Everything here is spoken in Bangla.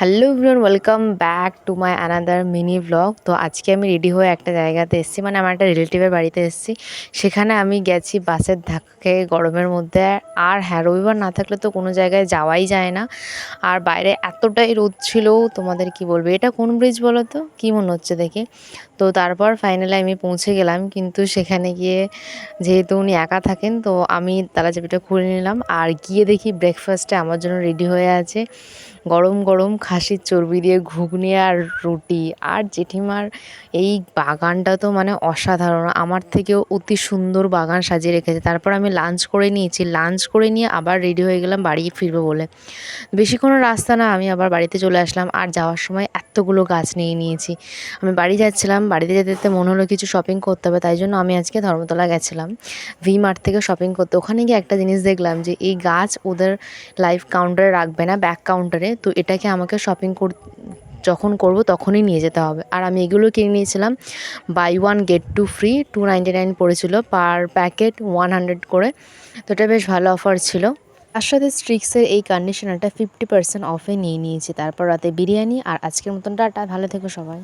Hello everyone, welcome back to my another mini blog. তো আজকে আমি রেডি হয়ে একটা জায়গাতে এসেছি, মানে আমার একটা রিলেটিভের বাড়িতে এসেছি। সেখানে আমি গেছি বাসের ধাক্কায় গরমের মধ্যে। আর হ্যাঁ, রবিবার না থাকলে তো কোনো জায়গায় যাওয়াই যায় না। আর বাইরে এতটাই রোদ ছিল, তোমাদের কি বলবো। এটা কোন ব্রিজ বলো তো, কী মনে হচ্ছে দেখি। তো তারপর ফাইনালি আমি পৌঁছে গেলাম, কিন্তু সেখানে গিয়ে যেহেতু উনি একা থাকেন, তো আমি তালা চাবিটা খুলে নিলাম। আর গিয়ে দেখি ব্রেকফাস্টে আমার জন্য রেডি হয়ে আছে গরম গরম খাসির চর্বি দিয়ে ঘুগনি আর রুটি। আর জেঠিমার এই বাগানটা তো মানে অসাধারণ, আমার থেকেও অতি সুন্দর বাগান সাজিয়ে রেখেছে। তারপর আমি লাঞ্চ করে নিয়েছি, লাঞ্চ করে নিয়ে আবার রেডি হয়ে গেলাম বাড়ি ফিরবো বলে। বেশি কোনো রাস্তা না, আমি আবার বাড়িতে চলে আসলাম। আর যাওয়ার সময় এতগুলো গাছ নিয়ে নিয়েছি। আমি বাড়ি যাচ্ছিলাম, বাড়িতে যেতে যেতে মনে হলো কিছু শপিং করতে হবে, তাই জন্য আমি আজকে ধর্মতলা গেছিলাম ভি মার্ট থেকে শপিং করতে। ওখানে গিয়ে একটা জিনিস দেখলাম যে এই গাছ ওদের লাইভ কাউন্টারে রাখবে না, ব্যাক কাউন্টারে। তো এটাকে আমাকে শপিং যখন করব তখনই নিয়ে যেতে হবে। আর আমি এগুলো কিনে নিয়েছিলাম, buy one get two free, 299 পড়েছিল পার প্যাকেট, 100 করে। তো এটা বেশ ভালো অফার ছিল। তার সাথে স্ট্রিক্সের এই কন্ডিশনারটা 50% অফে নিয়ে নিয়েছি। তারপর রাতে বিরিয়ানি। আর আজকের মতন টাটা, ভালো থেকো সবাই।